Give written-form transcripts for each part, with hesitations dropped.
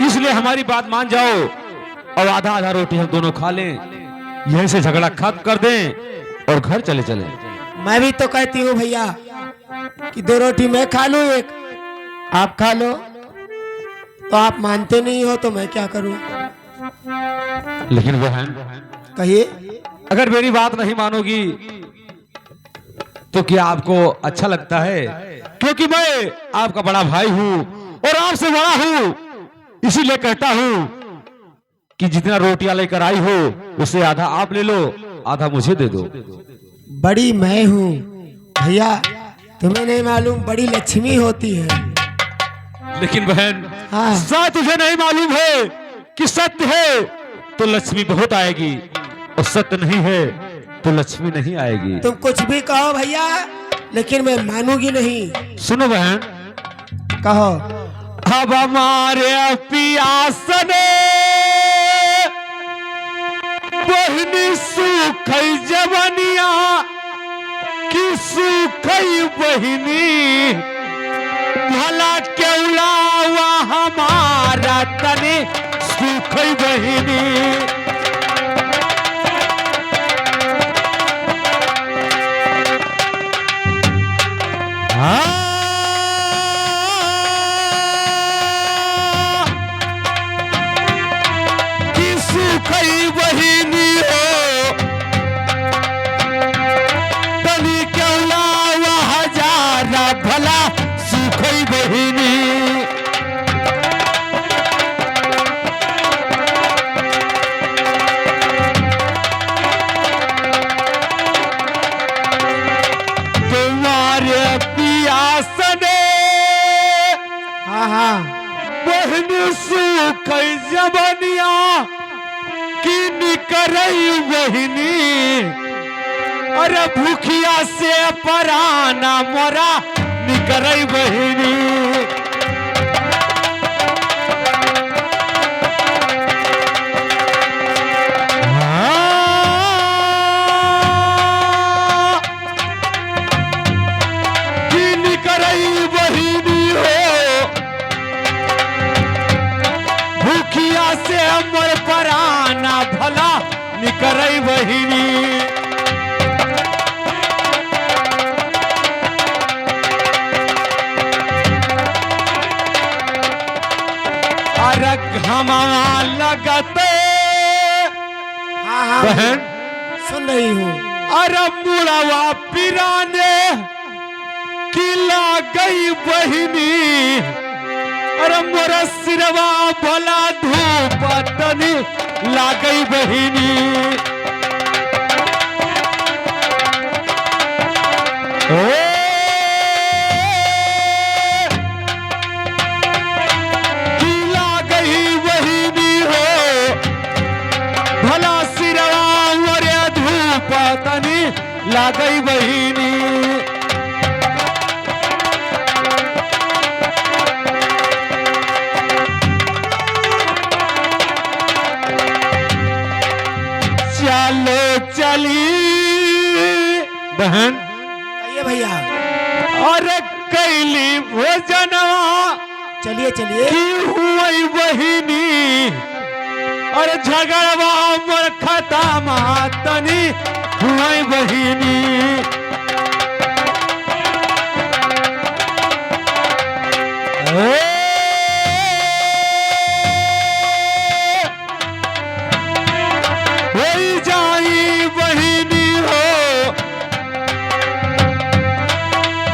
इसलिए हमारी बात मान जाओ और आधा आधा रोटी हम दोनों खा लें, यहीं से झगड़ा खत्म कर दें और घर चले चले। मैं भी तो कहती हूँ भैया कि 2 रोटी मैं खा लूं, 1 आप खा लो, तो आप मानते नहीं हो तो मैं क्या करूं? लेकिन बहन कहिए। अगर मेरी बात नहीं मानोगी तो क्या आपको अच्छा लगता है? क्योंकि मैं आपका बड़ा भाई हूं और आपसे बड़ा हूं, इसीलिए कहता हूं कि जितना रोटियां लेकर आई हो उससे आधा आप ले लो, आधा मुझे दे दो। बड़ी मैं हूँ भैया, तुम्हें नहीं मालूम बड़ी लक्ष्मी होती है। लेकिन बहन हाँ। शायद तुझे नहीं मालूम है कि सत्य है तो लक्ष्मी बहुत आएगी और सत्य नहीं है तो लक्ष्मी नहीं आएगी। तुम कुछ भी कहो भैया, लेकिन मैं मानूंगी नहीं। सुनो बहन, कहो। अब हमारे पियास ने बहनी सूखई जवनिया की सूखई बहनी, भला केवलावा हमारा तने सूखई बहनी। सूखई बहिनी हो तनी केवलावा हजारा, भला सूखई बहिनी। तुम्हारे पियास ने हाँ बहन सूखई जबनिया की निकरई बहिनी, अरे भूखिया से पराना मोरा निकरई बहिनी। की निकरई बहिनी हो, भूखिया से अमर पराना भला निकरई बहिनी। अरग हमारा लगते हाँ बहन सुन रही हूँ। अरे मुड़वा पिराने किला गई बहिनी, अरे मोरा सिरवा भला धूप तनी लागई बहिनी। की लागई बहिनी हो, भला सिरवा मोरे धूप तनी लागई बहिनी। चलो चली बहन, कहिए भैया। और कैली भोजनवा चलिए चलिए। की हुई बहिनी, और झगड़वा मोर खतामा तनी हुई बहिनी। होई जाई बहिनी हो,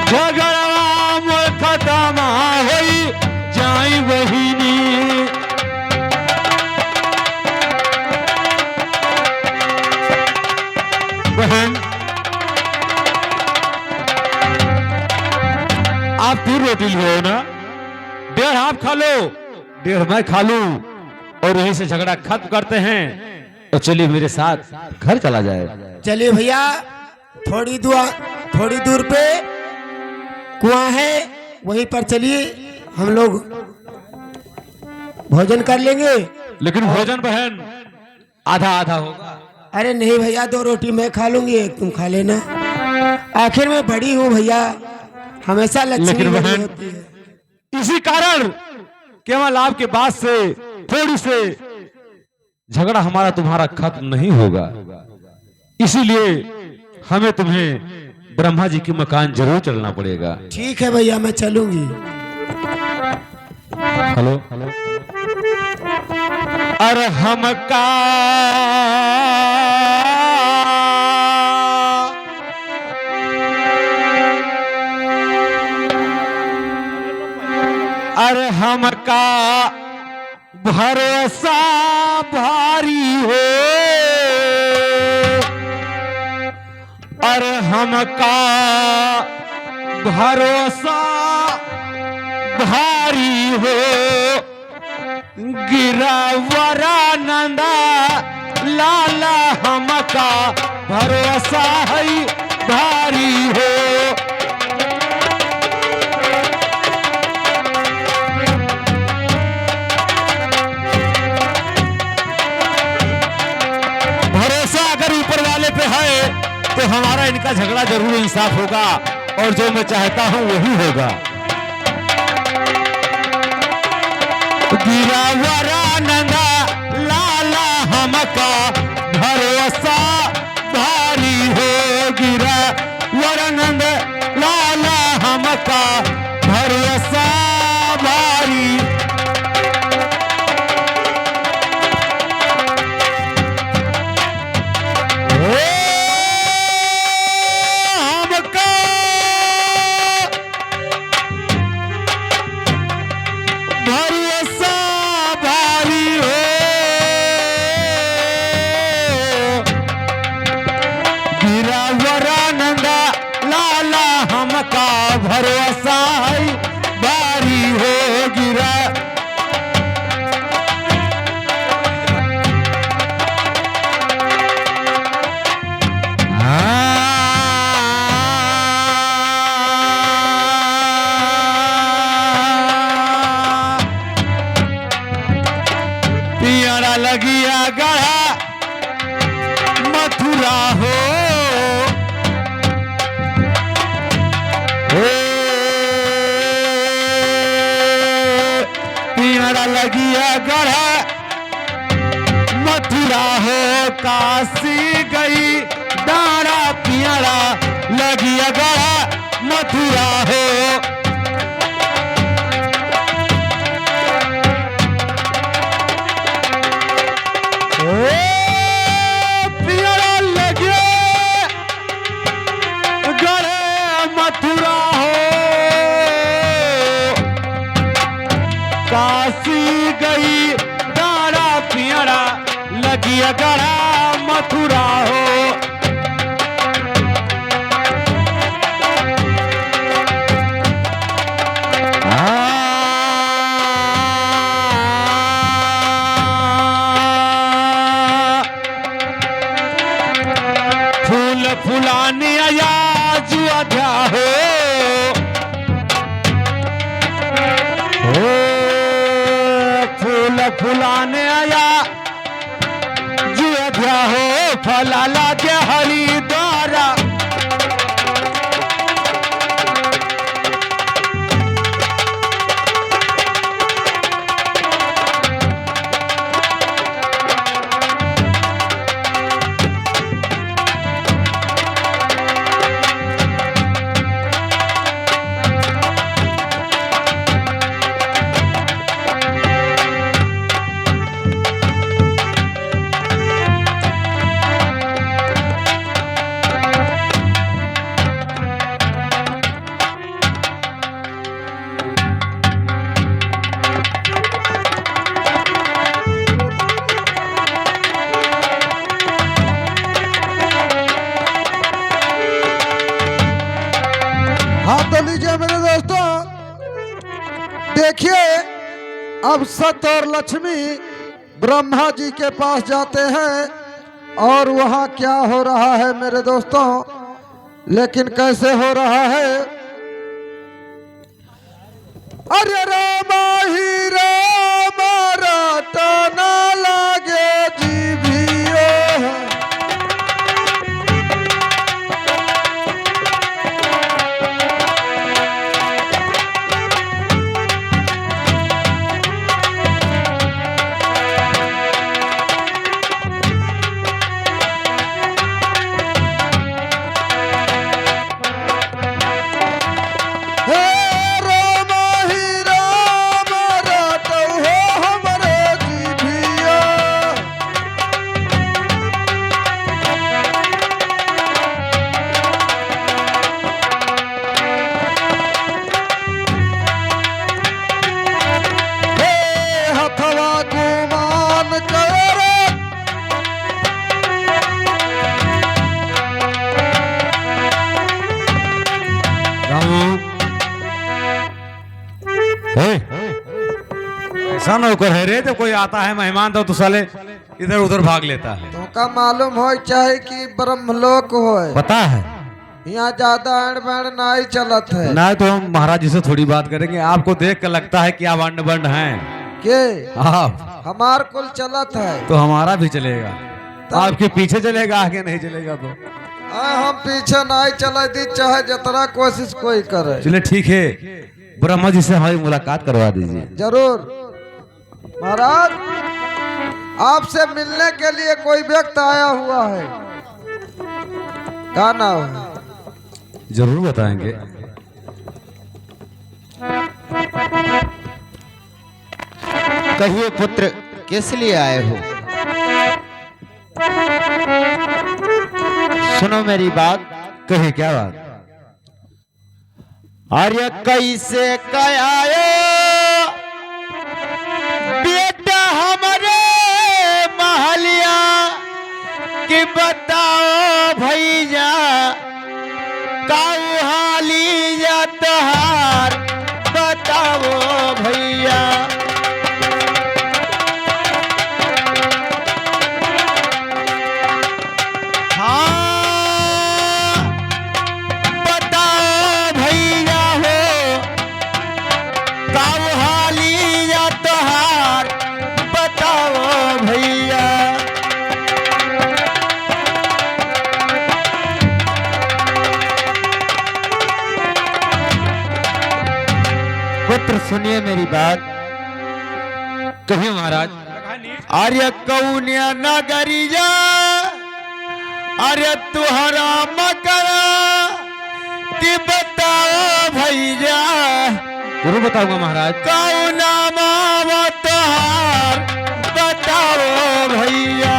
झगड़वा मोर खतामा होई जाई बहिनी। बहन आप 3 रोटी लो ना, 1.5 आप खा लो, 1.5 मैं खा लूं और यहीं से झगड़ा खत्म करते हैं। तो चलिए मेरे साथ घर चला जाए। चलिए भैया, थोड़ी दूर पे कुआं है, वहीं पर चलिए, हम लोग भोजन कर लेंगे। लेकिन भोजन बहन आधा आधा होगा। अरे नहीं भैया, 2 रोटी मैं खा लूंगी, 1 तुम खा लेना। आखिर में बड़ी हूँ भैया, हमेशा लक्ष्मी लेकिन बड़ी बहन होती है। इसी कारण केवल आपके बात से थोड़ी से झगड़ा हमारा तुम्हारा खत्म नहीं होगा, इसीलिए हमें तुम्हें ब्रह्मा जी के मकान जरूर चलना पड़ेगा। ठीक है भैया, मैं चलूंगी। हेलो अरे हमका अरे हमका भरोसा भारी हो, अरे हमका भरोसा भारी हो, गिरावरा नंदा लाला हमका भरोसा है भारी हो। भरोसा अगर ऊपर वाले पे है तो हमारा इनका झगड़ा जरूर इंसाफ होगा और जो मैं चाहता हूं वही होगा। गिरावरा नंदा लाला हमका भरोसा भारी हो, गिरावरा नंद लाला हमका भरोसा भारी। भरोसा है बारी हो, गिरा पियारा लगिया गढ़ा मथुरा हो, पियारा लगिया गढ़ा मथुरा हो, काशी गई दारा पियारा लगिया गढ़ा मथुरा हो। पियारा लगिया गढ़ा मथुरा हो, काशी गई दारा पियरा लगिया गड़ा मथुरा हो। फूल फुलाने आया अयोध्या हो, फुलाने आया अयोध्या हो, फला लागे हरिद्वारा। हाँ तो लीजिए मेरे दोस्तों, देखिए अब सत और लक्ष्मी ब्रह्मा जी के पास जाते हैं और वहाँ क्या हो रहा है मेरे दोस्तों, लेकिन कैसे हो रहा है। अरे रामा ही राम रटना लागे जीवियो, ऐसा नौकर है रे, जब कोई आता है मेहमान तो साले इधर उधर भाग लेता है। तुमका मालूम हो चाहे कि ब्रह्मलोक हो, पता है यहाँ ज्यादा अण बण ना ही चलत है। ना, तो हम महाराज जी से थोड़ी बात करेंगे। आपको देख कर लगता है कि आप अंड बंड हैं। के आप हमार कुल चलत है तो हमारा भी चलेगा। आपके पीछे चलेगा, आगे नहीं चलेगा तो हम पीछे नहीं चले दी, चाहे जितना कोशिश कोई करे। चलिए ठीक है, ब्रह्मा जी से हमारी मुलाकात करवा दीजिए। जरूर महाराज, आपसे मिलने के लिए कोई व्यक्ति आया हुआ है, क्या नाम है? जरूर बताएंगे। कहिए पुत्र, किस लिए आए हो? सुनो मेरी बात। कहे क्या बात? अरे कैसे कयायो बेटा हमारे महलिया कि बताओ भैया काऊ हालिया तहार, बताओ भैया। पुत्र सुनिए मेरी बात। कहिए महाराज। अरे कौनिया नगरिया, अरे तुहरा मकरा कि बताओ भैया। जरूर बताऊंगा महाराज। कौना मावा तुहार, बताओ भैया।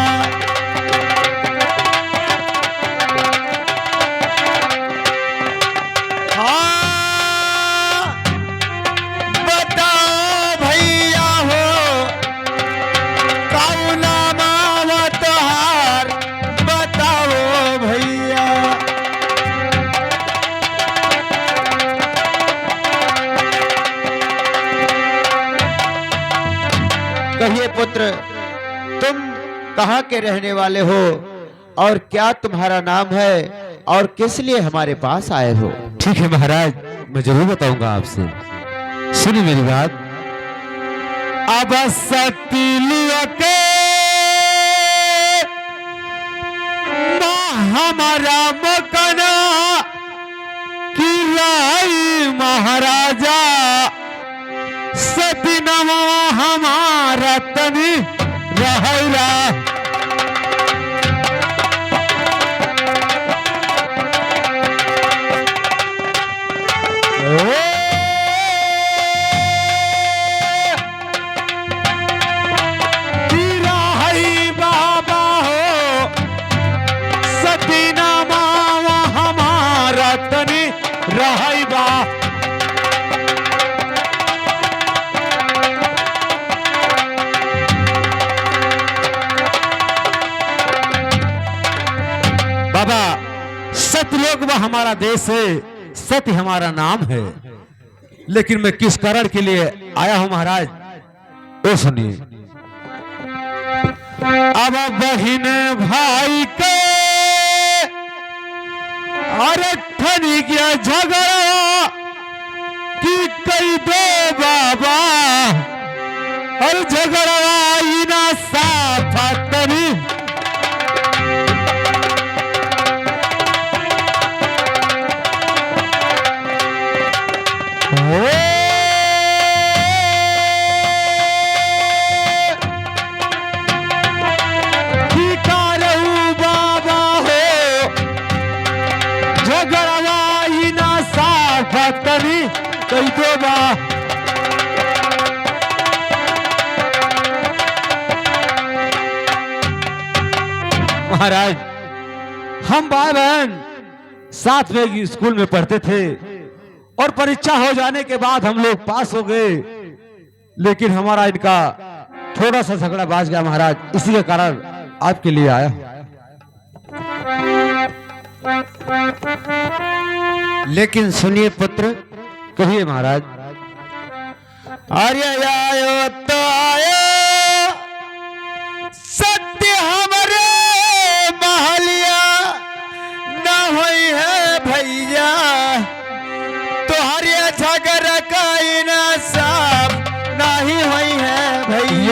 कहिए पुत्र, तुम कहाँ के रहने वाले हो और क्या तुम्हारा नाम है और किस लिए हमारे पास आए हो? ठीक है महाराज, मैं जरूर बताऊंगा आपसे। सुनिए मेरी बात। अब सतीलिया के हमारा मकना की राई महाराजा, सतीनवा हमारा तनी रहला। बाबा, सतलोक वह हमारा देश है, सत्य हमारा नाम है। लेकिन मैं किस कारण के लिए आया हूं महाराज, वो सुनिए। अब बहन भाई के अरे ठनी क्या झगड़ा कि कई दो बाबा, और झगड़ा ही ना साफा तनी। कई दो बा महाराज, हम भाई बहन साथ में स्कूल में पढ़ते थे और परीक्षा हो जाने के बाद हम लोग पास हो गए, लेकिन हमारा इनका थोड़ा सा झगड़ा बाज गया महाराज, इसी के कारण आपके लिए आया। लेकिन सुनिए पुत्र। कहिए महाराज। अरे आयो तो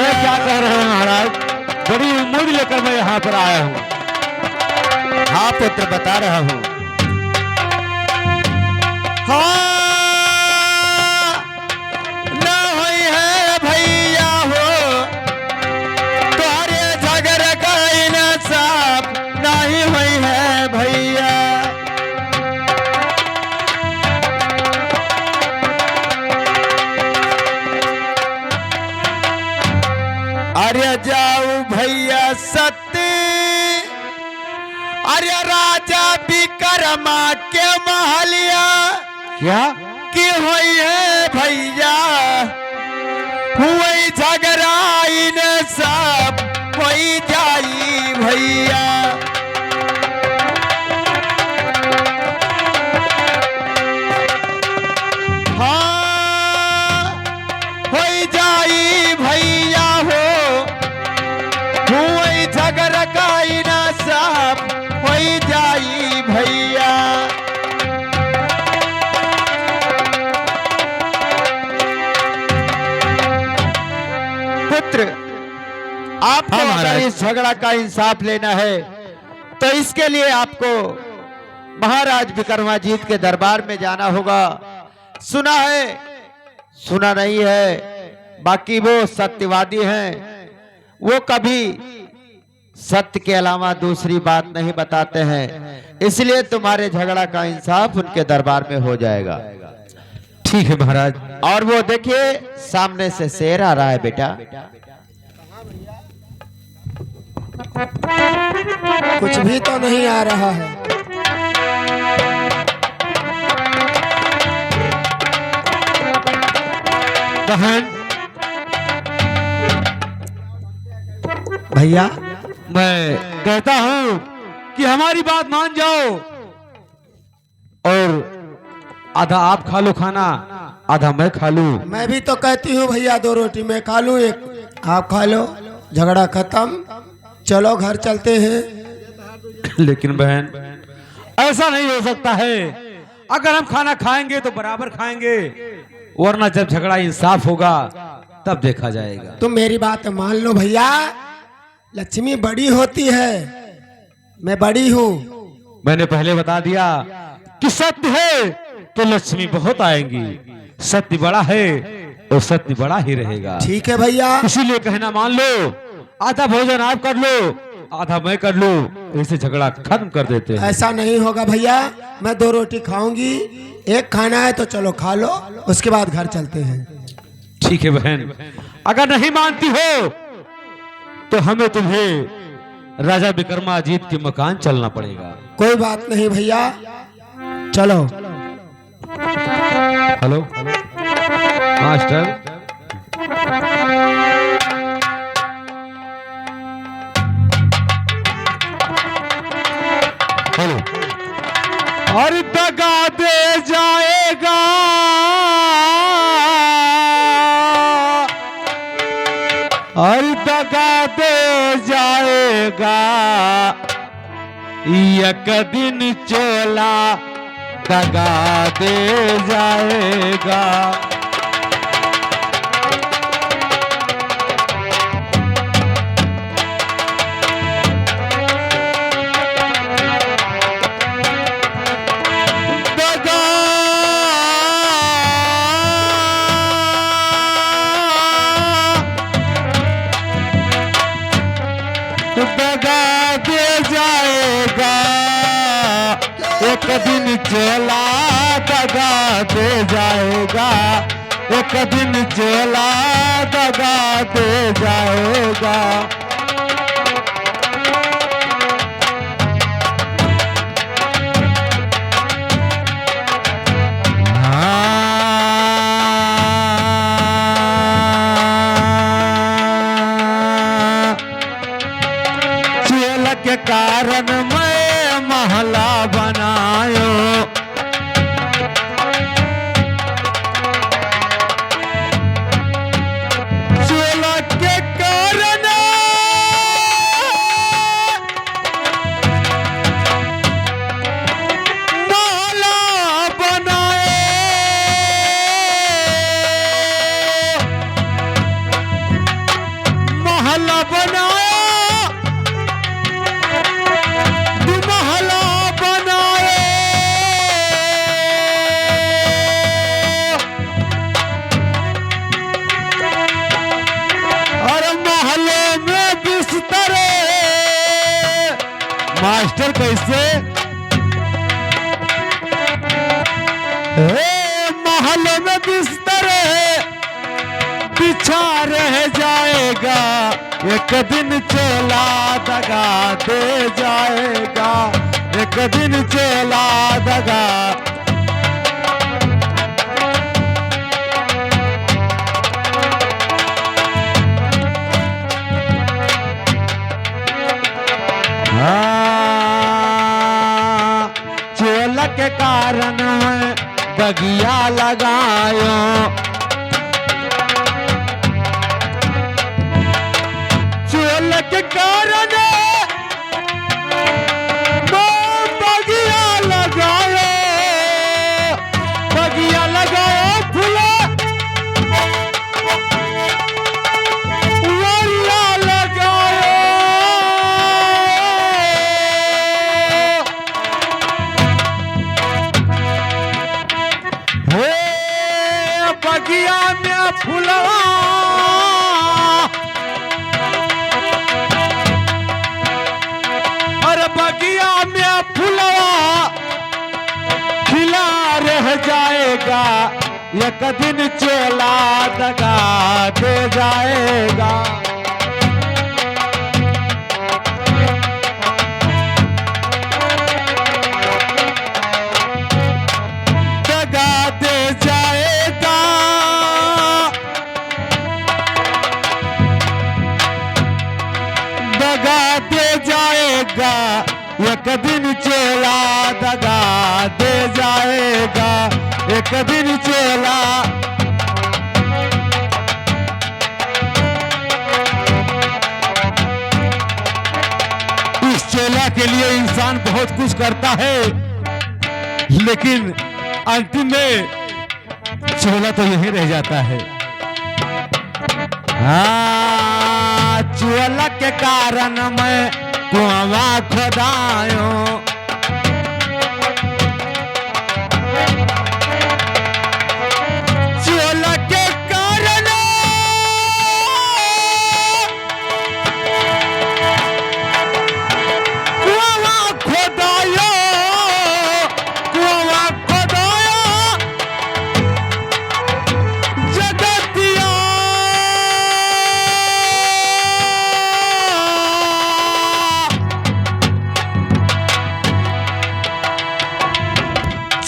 ये क्या कह रहे हैं महाराज? बड़ी उम्मीद लेकर मैं यहाँ पर आया हूँ। हाँ पुत्र, बता रहा हूँ। हाँ, ना हुई है भैया हो तुम्हारे झगड़ का इंसाफ, नहीं हुई है भैया। अरे जाओ भैया सत्य, अरे राजा विक्रमा के महलिया क्या? की हुई है भैया, हुई झगड़ा इन सब कोई जाई भैया। हाँ, होई जाई भैया हो, हुई झगड़ा का इन सब होई जाई भैया। पुत्र, आपको हाँ, अगर महाराज। इस झगड़ा का इंसाफ लेना है तो इसके लिए आपको महाराज विक्रमाजीत के दरबार में जाना होगा। सुना है, सुना नहीं है, बाकी वो सत्यवादी हैं, वो कभी सत्य के अलावा दूसरी बात नहीं बताते हैं, इसलिए तुम्हारे झगड़ा का इंसाफ उनके दरबार में हो जाएगा। ठीक है महाराज। और वो देखिए सामने से शेर आ रहा है बेटा। कुछ भी तो नहीं आ रहा है। बहन, भैया मैं कहता हूँ कि हमारी बात मान जाओ और आधा आप खा लो खाना, आधा मैं खा लूं। मैं भी तो कहती हूँ भैया 2 रोटी मैं खा लूँ, 1 आप खा लो, झगड़ा खत्म, चलो घर चलते हैं। लेकिन बहन, ऐसा नहीं हो सकता है। अगर हम खाना खाएंगे तो बराबर खाएंगे, वरना जब झगड़ा इंसाफ होगा तब देखा जाएगा। तुम मेरी बात मान लो भैया, लक्ष्मी बड़ी होती है, मैं बड़ी हूँ। मैंने पहले बता दिया कि सत्य है तो लक्ष्मी बहुत आएंगी, सत्य बड़ा है और सत्य बड़ा ही रहेगा। ठीक है भैया, इसीलिए कहना मान लो, आधा भोजन आप कर लो, आधा मैं कर लूं, ऐसे झगड़ा खत्म कर देते हैं। ऐसा नहीं होगा भैया, मैं 2 रोटी खाऊंगी, 1 खाना है तो चलो खा लो, उसके बाद घर चलते हैं। ठीक है बहन, अगर नहीं मानती हो तो हमें तुम्हें राजा विक्रमाजीत के मकान चलना पड़ेगा। कोई बात नहीं भैया, चलो। Hello master, hello. और दगा दे जाएगा, और दगा दे जाएगा, एक दिन चोला दगा दे जाएगा। दगा दे जाएगा, एक दिन चला दगा दे जाएगा, एक दिन चला दगा दे जाएगा। चेल के कारण मैं महला बनायो, चेल के कारण महला बनाए, महला बनाया, महला बनाए, और महले में बिस्तर। मास्टर कैसे? महल में बिस्तर बिछा रह जाएगा, एक दिन चला दगा दे जाएगा, एक दिन चला दगा। चोल के कारण है बगिया लगायो, चोल के कारण बगिया लगायो, बगिया लगायो फूला वल्ला लगायो। बगिया में फुलवा और बगिया में फुलवा खिला रह जाएगा, एक दिन चला दगा दे जाएगा। दगा दे जाएगा, दगा दे जाएगा, एक दिन चला दगा दे जाएगा, एक दिन चला। इस चेला के लिए इंसान बहुत कुछ करता है, लेकिन अंतिम में चोला तो यही रह जाता है। चोला के कारण मैं कुआं खोदायो, चोला के कारण कुआं खोदायो, कुआं खोदायो जगतिया।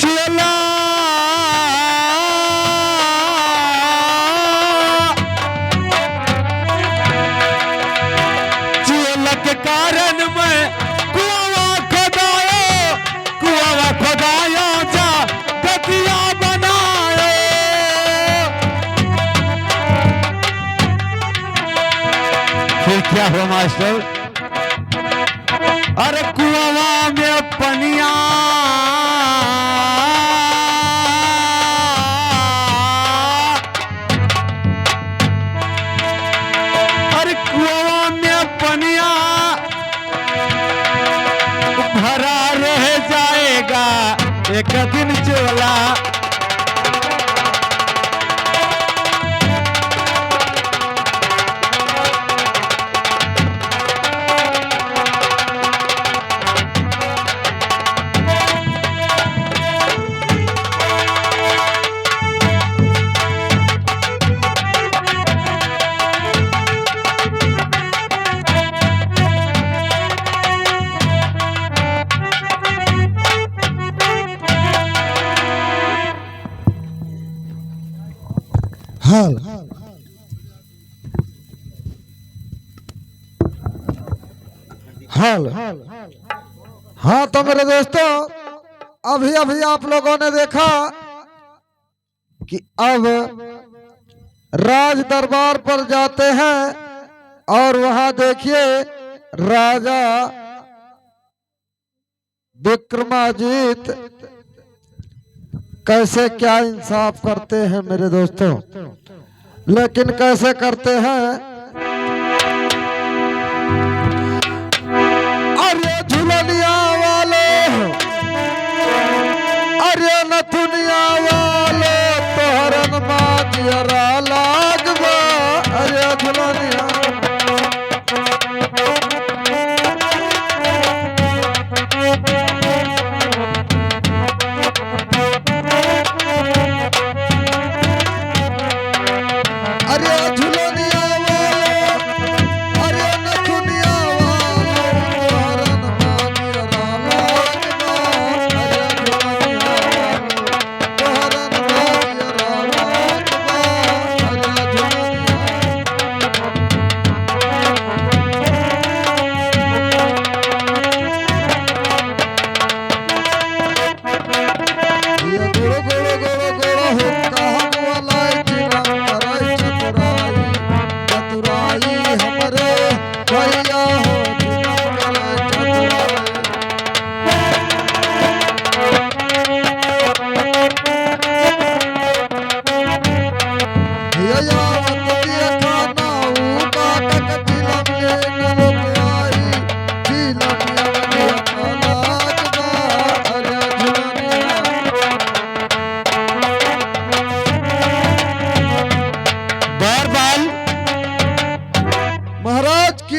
चला चोला के कारण मैं कुआं खोदायो, कुआं खोदायो जा गतिया बनाए। फिर क्या हुआ मास्टर? अरे कुआं में पनिया कुआं में पनिया भरा रह जाएगा, एक दिन चोला। हाल हाल हाँ, तो मेरे दोस्तों अभी अभी आप लोगों ने देखा कि अब राज दरबार पर जाते हैं और वहां देखिए राजा विक्रमाजीत कैसे क्या इंसाफ करते हैं मेरे दोस्तों। लेकिन कैसे करते हैं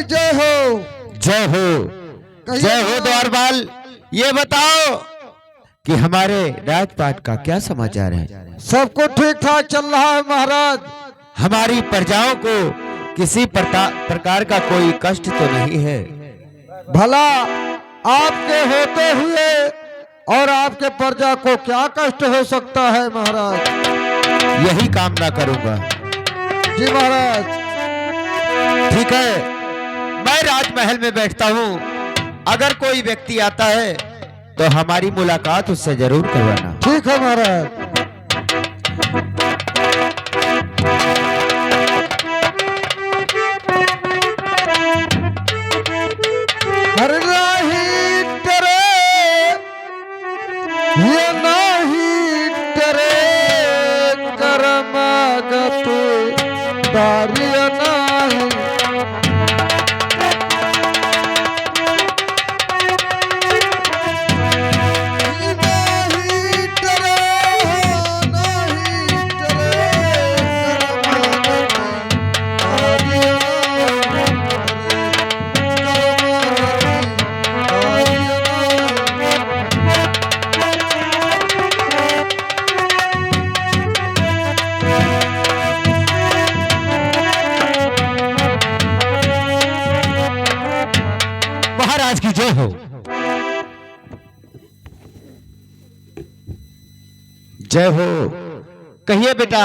की जय हो। जय हो। जय हो द्वारपाल। ये बताओ कि हमारे राजपाट का क्या समाचार है? सबको ठीक ठाक चल रहा है महाराज। हमारी प्रजाओं को किसी प्रकार का कोई कष्ट तो नहीं है? भला आपके होते हुए और आपके प्रजा को क्या कष्ट हो सकता है महाराज? यही कामना करूंगा। जी महाराज। ठीक है, मैं राजमहल में बैठता हूँ। अगर कोई व्यक्ति आता है तो हमारी मुलाकात उससे जरूर करवाना। ठीक है महाराज। हर नहीं डरे, ये नहीं डरे, कर्म गति दारिय नहीं। नहीं डरे, नहीं डरे, कर्म महाराज की जय हो। जय हो। कहिए बेटा,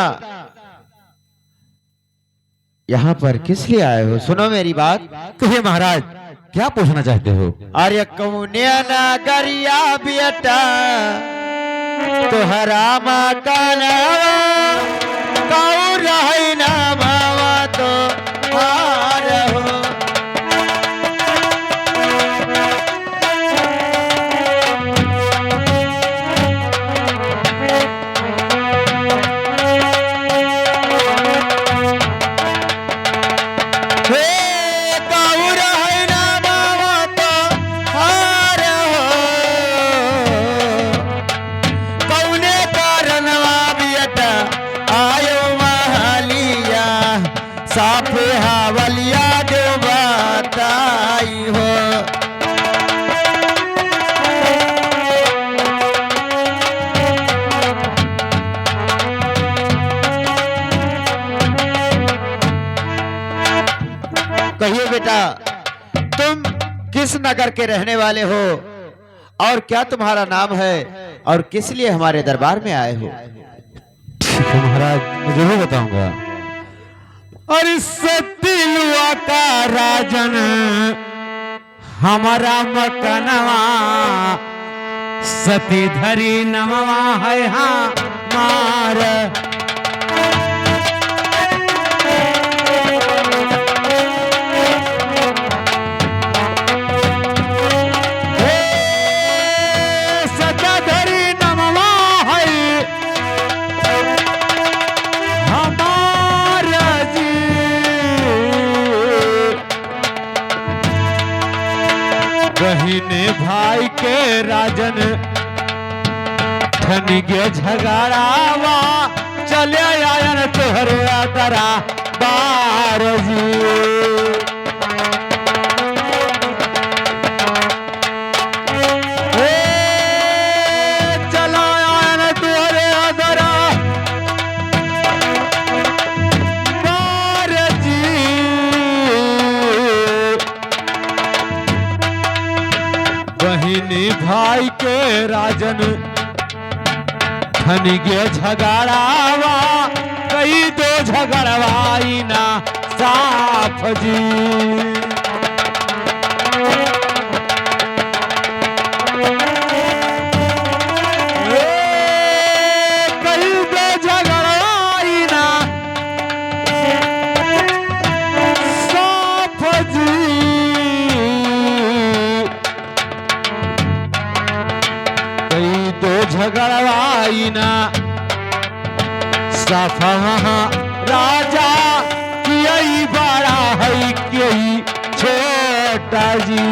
यहाँ पर किस लिए आए हो? सुनो मेरी बात। कहिए महाराज, क्या पूछना चाहते हो? अरे कौनिया नगरिया बेटा तोहरा मकानवा कौन रही ना मावा तो हार हो। साफे हावलिया दो बताई हो। कहिए बेटा, तुम किस नगर के रहने वाले हो और क्या तुम्हारा नाम है और किस लिए हमारे दरबार में आए हो? ठीक है महाराज, मैं जरूर बताऊंगा। और सतिलुआ का राजन हमारा मकनवा सती धरी नमवा है हमार। बहिने भाई के राजन ठन गे झगड़ावा चले आयन तोहरे आदरा बारजी। चला आयन तोहरे आदरा बारजी। बहिनी भाई के राजन ठन गे झगड़ावा कई दो झगड़वाई ना साफ जी। कई दो झगड़वाई ना साफ जी। झगड़वाई ना सफा राजा यही बड़ा है कि छोटा जी।